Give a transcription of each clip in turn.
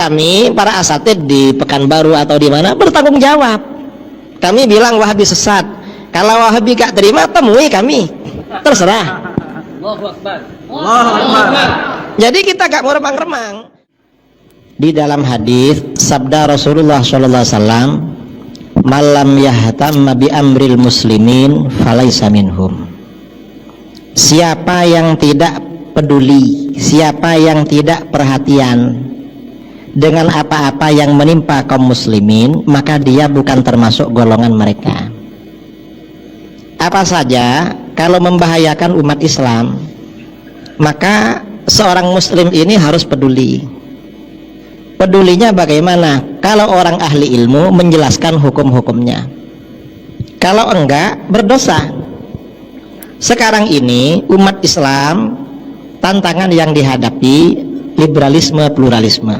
kami para asatid di Pekanbaru atau di mana bertanggung jawab. Kami bilang Wahabi sesat. Kalau Wahabi gak terima, temui kami. Terserah. Allahu Akbar. Allahu Akbar. Jadi kita gak mau remang-remang. Di dalam hadis sabda Rasulullah SAW, malam yahtamma bi amril muslimin falaisa minhum. Siapa yang tidak peduli, siapa yang tidak perhatian dengan apa-apa yang menimpa kaum muslimin, maka dia bukan termasuk golongan mereka. Apa saja kalau membahayakan umat Islam, maka seorang muslim ini harus peduli. Pedulinya bagaimana? Kalau orang ahli ilmu menjelaskan hukum-hukumnya. Kalau enggak, berdosa. Sekarang ini umat Islam tantangan yang dihadapi liberalisme pluralisme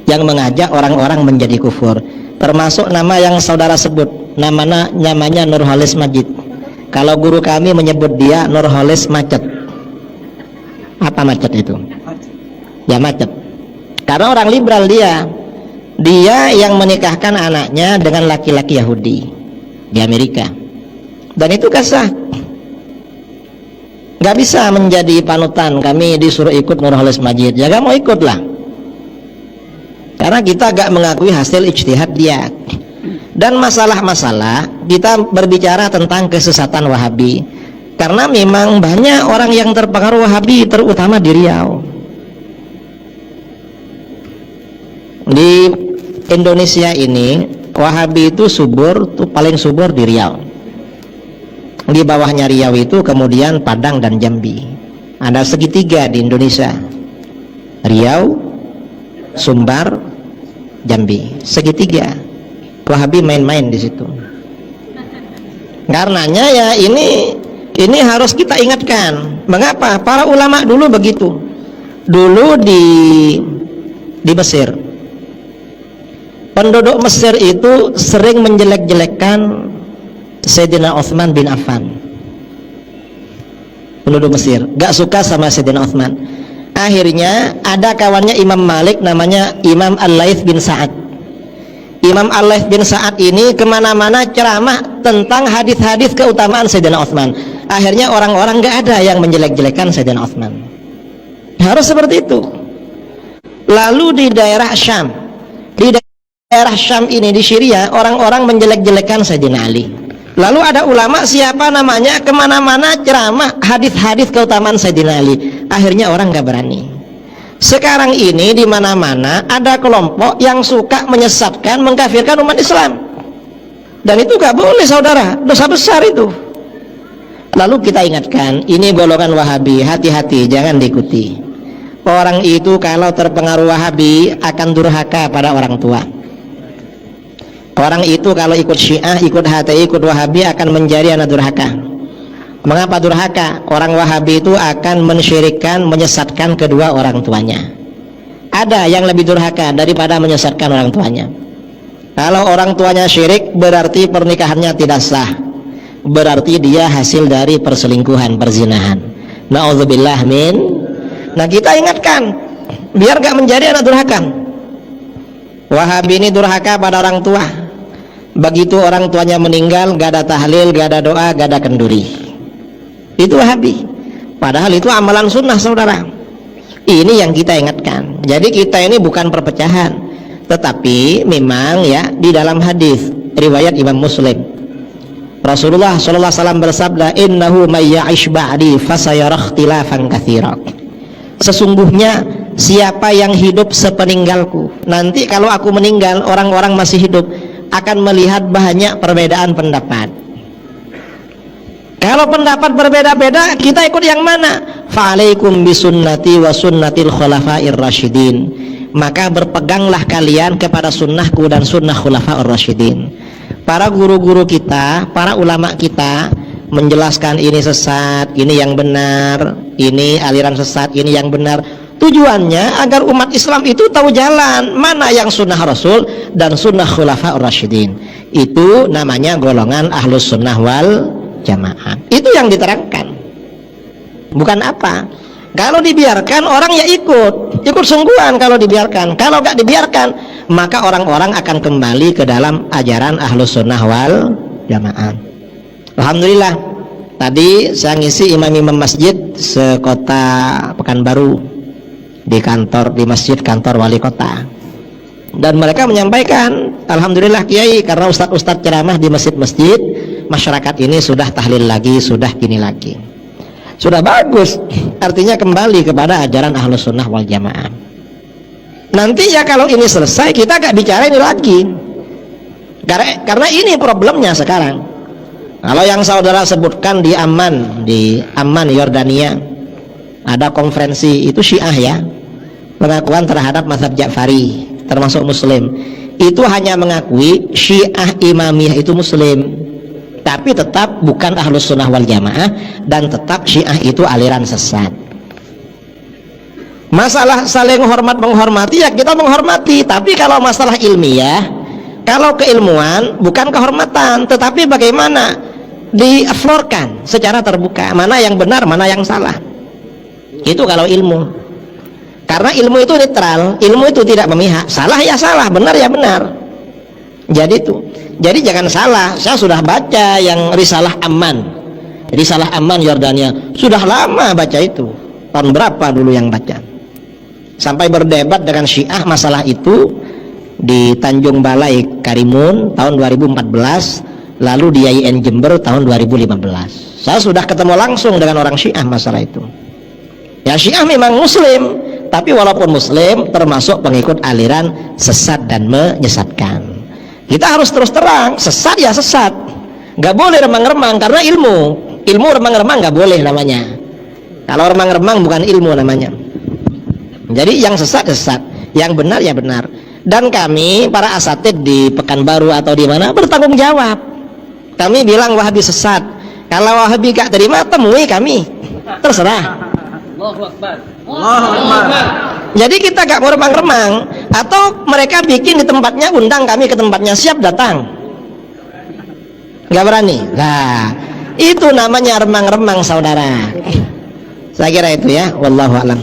yang mengajak orang-orang menjadi kufur, termasuk nama yang saudara sebut, namanya Nurholis Majid. Kalau guru kami menyebut dia Nurholis Macet. Apa macet itu? Ya macet. Karena orang liberal dia yang menikahkan anaknya dengan laki-laki Yahudi di Amerika, dan itu kasah. Gak bisa menjadi panutan. Kami disuruh ikut Nurholis Majid, ya gak mau ikut lah, karena kita gak mengakui hasil ijtihad dia. Dan masalah-masalah kita berbicara tentang kesesatan Wahabi, karena memang banyak orang yang terpengaruh Wahabi, terutama di Riau. Di Indonesia ini Wahabi itu subur, tuh paling subur di Riau. Di bawahnya Riau itu kemudian Padang dan Jambi. Ada segitiga di Indonesia: Riau, Sumbar, Jambi. Segitiga. Wahabi main-main di situ. Karenanya ya ini harus kita ingatkan. Mengapa? Para ulama dulu begitu. Dulu di Mesir, penduduk Mesir itu sering menjelek-jelekkan Sayyidina Utsman bin Affan. Penduduk Mesir gak suka sama Sayyidina Utsman. Akhirnya ada kawannya Imam Malik, namanya Imam Al-Laits bin Sa'ad. Imam Al-Laits bin Sa'ad ini kemana-mana ceramah tentang hadis-hadis keutamaan Sayyidina Utsman. Akhirnya orang-orang gak ada yang menjelek-jelekan Sayyidina Utsman. Harus seperti itu. Lalu di daerah Syam, ini di Syria, orang-orang menjelek-jelekan Sayyidina Ali. Lalu ada ulama siapa namanya kemana-mana ceramah hadis-hadis keutamaan Sayyidina Ali. Akhirnya orang gak berani. Sekarang ini di mana-mana ada kelompok yang suka menyesatkan, mengkafirkan umat Islam, dan itu gak boleh saudara, dosa besar itu. Lalu kita ingatkan, ini golongan Wahabi, hati-hati, jangan diikuti. Orang itu kalau terpengaruh Wahabi akan durhaka pada orang tua. Orang itu kalau ikut Syiah, ikut HTI, ikut Wahabi akan menjadi anak durhaka. Mengapa durhaka? Orang Wahabi itu akan mensyirikkan, menyesatkan kedua orang tuanya. Ada yang lebih durhaka daripada menyesatkan orang tuanya. Kalau orang tuanya syirik, berarti pernikahannya tidak sah, berarti dia hasil dari perselingkuhan, perzinahan. Na'udzubillah min. Nah kita ingatkan biar gak menjadi anak durhaka. Wahabi ini durhaka pada orang tua. Begitu orang tuanya meninggal, gak ada tahlil, gak ada doa, gak ada kenduri. Itu Wahabi. Padahal itu amalan sunnah saudara. Ini yang kita ingatkan. Jadi kita ini bukan perpecahan, tetapi memang ya di dalam hadis riwayat Imam Muslim, Rasulullah SAW bersabda, innahu may ya'ish ba'di fasayara ikhtilafan katsira. Sesungguhnya siapa yang hidup sepeninggalku, nanti kalau aku meninggal, orang-orang masih hidup akan melihat banyak perbedaan pendapat. Kalau pendapat berbeda-beda, kita ikut yang mana? Fa'alaikum bisunnati wa sunnatil khulafair rasyidin. Maka berpeganglah kalian kepada sunnahku dan sunnah khulafaur rasyidin. Para guru-guru kita, para ulama kita menjelaskan ini sesat, ini yang benar, ini aliran sesat, ini yang benar. Tujuannya agar umat Islam itu tahu jalan mana yang sunnah Rasul dan sunnah khulafaur rasyidin. Itu namanya golongan ahlus sunnah wal jamaah. Itu yang diterangkan. Bukan apa? Kalau dibiarkan orang ya ikut sungguhan. Kalau dibiarkan, kalau nggak dibiarkan, maka orang-orang akan kembali ke dalam ajaran Ahlus Sunnah wal Jamaah. Alhamdulillah, tadi saya ngisi imam-imam masjid sekota Pekanbaru di masjid kantor wali kota, dan mereka menyampaikan, alhamdulillah Kiai, karena ustadz-ustadz ceramah di masjid-masjid, masyarakat ini sudah tahlil lagi, sudah gini lagi, sudah bagus. Artinya kembali kepada ajaran Ahlus Sunnah wal Jamaah. Nanti ya kalau ini selesai, kita gak bicara ini lagi, karena ini problemnya sekarang. Kalau yang saudara sebutkan di Amman Yordania, ada konferensi itu Syiah ya, pengakuan terhadap mazhab Ja'fari termasuk Muslim, itu hanya mengakui Syiah Imamiyah itu Muslim, tapi tetap bukan Ahlus Sunnah wal Jamaah, dan tetap Syiah itu aliran sesat. Masalah saling hormat menghormati ya kita menghormati, tapi kalau masalah ilmiah, kalau keilmuan bukan kehormatan, tetapi bagaimana diaflorkan secara terbuka mana yang benar, mana yang salah. Itu kalau ilmu, karena ilmu itu netral, ilmu itu tidak memihak, salah ya salah, benar ya benar. Jadi jangan salah. Saya sudah baca yang Risalah Amman Yordania, sudah lama baca itu, tahun berapa dulu yang baca, sampai berdebat dengan Syiah masalah itu di Tanjung Balai Karimun tahun 2014, lalu di IAIN Jember tahun 2015. Saya sudah ketemu langsung dengan orang Syiah masalah itu. Ya, Syiah memang Muslim, tapi walaupun Muslim termasuk pengikut aliran sesat dan menyesatkan. Kita harus terus terang, sesat ya sesat, nggak boleh remang-remang, karena ilmu remang-remang nggak boleh namanya. Kalau remang-remang bukan ilmu namanya. Jadi yang sesat sesat, yang benar ya benar. Dan kami para asatid di Pekanbaru atau di mana bertanggung jawab. Kami bilang Wahabi sesat, kalau Wahabi gak terima, temui kami, terserah. Allahu Akbar. Allahu Akbar. Jadi kita gak mau remang-remang, atau mereka bikin di tempatnya, undang kami ke tempatnya, siap datang, gak berani. Nah, itu namanya remang-remang saudara. Saya kira itu ya, wallahu a'lam.